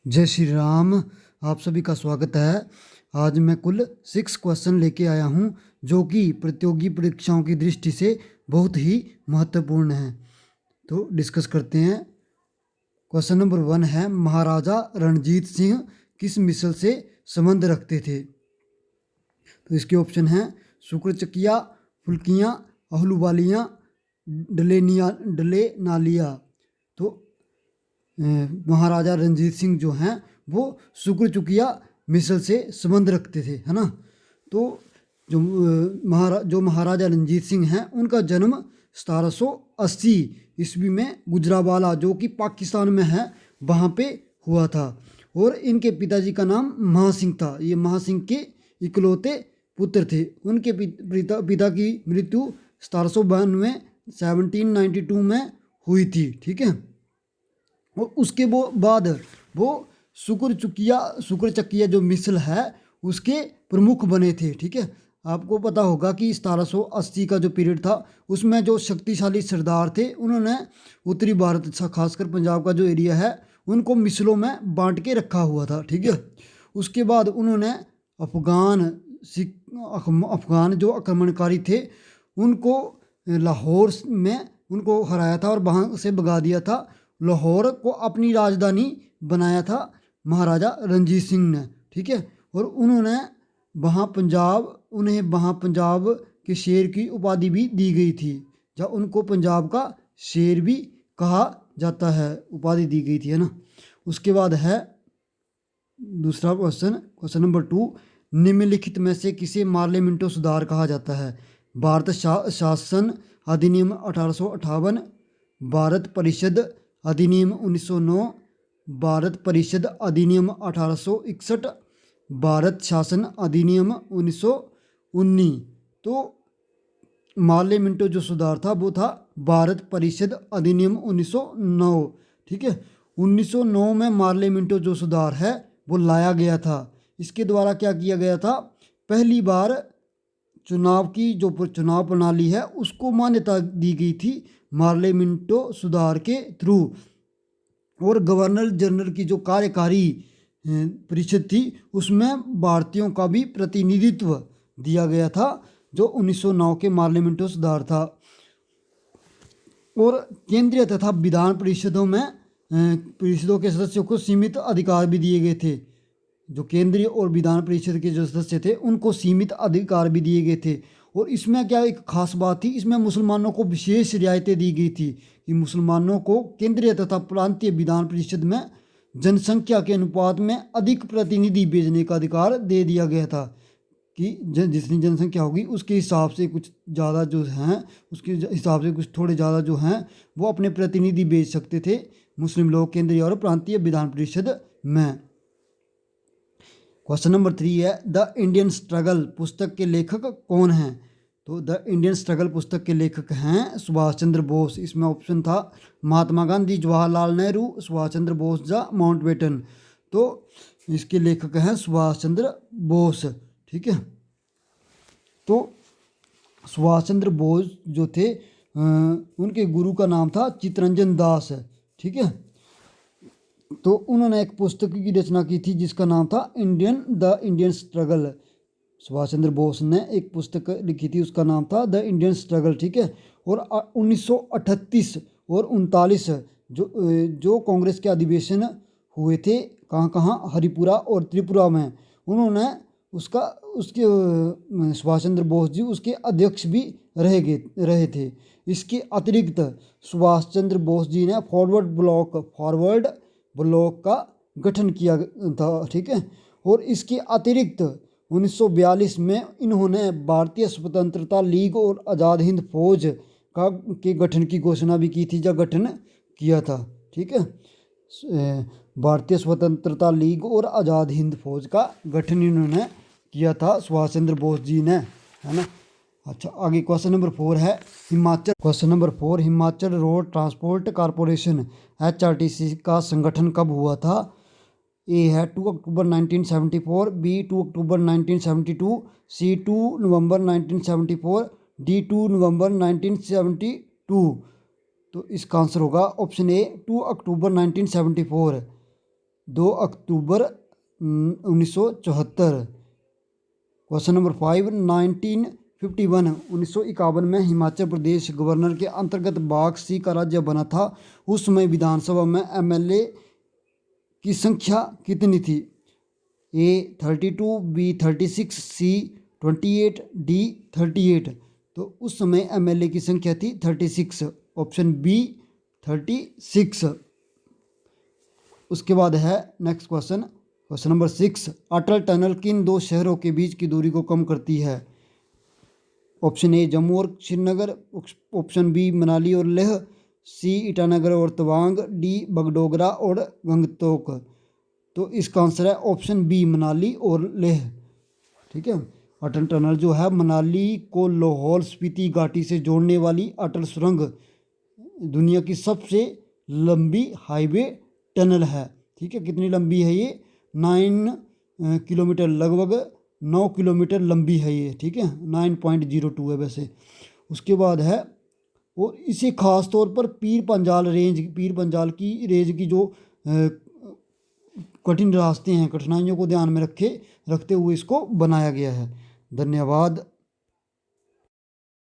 जय श्री राम। आप सभी का स्वागत है। आज मैं कुल 6 क्वेश्चन लेके आया हूँ जो कि प्रतियोगी परीक्षाओं की दृष्टि से बहुत ही महत्वपूर्ण है। तो डिस्कस करते हैं। क्वेश्चन नंबर 1 है, महाराजा रणजीत सिंह किस मिसल से संबंध रखते थे? तो इसके ऑप्शन हैं शुक्रचकिया, फुल्कियाँ, अहलुवालियाँ, डले नालिया। तो महाराजा रणजीत सिंह जो हैं वो शुक्रचुकिया मिसल से संबंध रखते थे, है ना। तो जो महाराजा रणजीत सिंह हैं उनका जन्म 1780 ईस्वी में गुजरावाला जो कि पाकिस्तान में है वहाँ पे हुआ था। और इनके पिताजी का नाम महासिंह था। ये महासिंह के इकलौते पुत्र थे। उनके पिता की मृत्यु 1792 1792 में हुई थी, ठीक है। और उसके बाद वो शुक्रचकिया जो मिसल है उसके प्रमुख बने थे, ठीक है। आपको पता होगा कि 1780 का जो पीरियड था उसमें जो शक्तिशाली सरदार थे उन्होंने उत्तरी भारत खासकर पंजाब का जो एरिया है उनको मिसलों में बांट के रखा हुआ था, ठीक है। उसके बाद उन्होंने अफगान जो आक्रमणकारी थे उनको लाहौर में उनको हराया था और वहाँ से भगा दिया था। लाहौर को अपनी राजधानी बनाया था महाराजा रणजीत सिंह ने, ठीक है। और उन्हें वहाँ पंजाब के शेर की उपाधि भी दी गई थी, जहाँ उनको पंजाब का शेर भी कहा जाता है, उपाधि दी गई थी, है ना। उसके बाद है दूसरा क्वेश्चन नंबर 2, निम्नलिखित में से किसे पार्लियामेंटो सुधार कहा जाता है? भारत शासन अधिनियम 1858, भारत परिषद अधिनियम 1909, भारत परिषद अधिनियम 1861, भारत शासन अधिनियम 1919। तो पार्लियामेंटो जो सुधार था वो था भारत परिषद अधिनियम 1909, ठीक है। 1909 में पार्लियामेंटो जो सुधार है वो लाया गया था। इसके द्वारा क्या किया गया था? पहली बार चुनाव प्रणाली है उसको मान्यता दी गई थी पार्लियामेंटो सुधार के थ्रू। और गवर्नर जनरल की जो कार्यकारी परिषद थी उसमें भारतीयों का भी प्रतिनिधित्व दिया गया था, जो 1909 के पार्लियामेंटो सुधार था। और केंद्रीय तथा विधान परिषदों के सदस्यों को सीमित अधिकार भी दिए गए थे। जो केंद्रीय और विधान परिषद के जो सदस्य थे उनको सीमित अधिकार भी दिए गए थे। और इसमें क्या एक खास बात थी, इसमें मुसलमानों को विशेष रियायतें दी गई थी कि मुसलमानों को केंद्रीय तथा प्रांतीय विधान परिषद में जनसंख्या के अनुपात में अधिक प्रतिनिधि भेजने का अधिकार दे दिया गया था कि जितनी जनसंख्या होगी उसके हिसाब से कुछ ज़्यादा जो हैं उसके हिसाब से कुछ थोड़े ज़्यादा जो हैं वो अपने प्रतिनिधि भेज सकते थे मुस्लिम लोग केंद्रीय और प्रांतीय विधान परिषद में। क्वेश्चन नंबर 3 है, द इंडियन स्ट्रगल पुस्तक के लेखक कौन हैं? तो द इंडियन स्ट्रगल पुस्तक के लेखक हैं सुभाष चंद्र बोस। इसमें ऑप्शन था महात्मा गांधी, जवाहरलाल नेहरू, सुभाष चंद्र बोस या माउंटबेटन। तो इसके लेखक हैं सुभाष चंद्र बोस, ठीक है। तो सुभाष चंद्र बोस जो थे उनके गुरु का नाम था चित्तरंजन दास, ठीक है। तो उन्होंने एक पुस्तक की रचना की थी जिसका नाम था the Indian struggle. Subhash Chandra Bose ने एक पुस्तक लिखी थी उसका नाम था द इंडियन स्ट्रगल, ठीक है। और 1938 और 39 जो कांग्रेस के अधिवेशन हुए थे कहाँ हरिपुरा और त्रिपुरा में, उन्होंने उसके सुभाष चंद्र बोस जी उसके अध्यक्ष भी रहे थे। इसके अतिरिक्त सुभाष चंद्र बोस जी ने फॉरवर्ड ब्लॉक का गठन किया था, ठीक है। और इसके अतिरिक्त 1942 में इन्होंने भारतीय स्वतंत्रता लीग और आज़ाद हिंद फौज के गठन की घोषणा भी की थी, या गठन किया था, ठीक है। भारतीय स्वतंत्रता लीग और आज़ाद हिंद फौज का गठन इन्होंने किया था सुभाष चंद्र बोस जी ने, है ना। अच्छा, आगे क्वेश्चन नंबर 4 है Himachal road transport corporation HRTC का संगठन कब हुआ था? ए है 2 अक्टूबर 1974, बी 2 अक्टूबर 1972, सी 2 नवंबर 1974, डी 2 नवंबर 1972। तो इसका आंसर होगा option A 2 October 1974। 2 October 1974। Question number 5, 1951 में हिमाचल प्रदेश गवर्नर के अंतर्गत बाग सी का राज्य बना था। उस समय विधानसभा में एमएलए की संख्या कितनी थी? ए 32, बी 36, सी 28, डी 38। तो उस समय एमएलए की संख्या थी 36, ऑप्शन बी 36। उसके बाद है नेक्स्ट क्वेश्चन, क्वेश्चन नंबर 6, अटल टनल किन दो शहरों के बीच की दूरी को कम करती है? ऑप्शन ए जम्मू और श्रीनगर, ऑप्शन बी मनाली और लेह, सी ईटानगर और तवांग, डी बगडोगरा और गंगटोक। तो इसका आंसर है ऑप्शन बी मनाली और लेह। ठीक है, अटल टनल जो है मनाली को लाहौल स्पीति घाटी से जोड़ने वाली अटल सुरंग दुनिया की सबसे लंबी हाईवे टनल है। ठीक है, कितनी लंबी है ये? 9 किलोमीटर, लगभग 9 किलोमीटर लंबी है ये। ठीक है, 9.02 है वैसे। उसके बाद है, और इसे ख़ास तौर पर पीर पंजाल की रेंज की जो कठिन रास्ते हैं, कठिनाइयों को ध्यान में रखते हुए इसको बनाया गया है। धन्यवाद।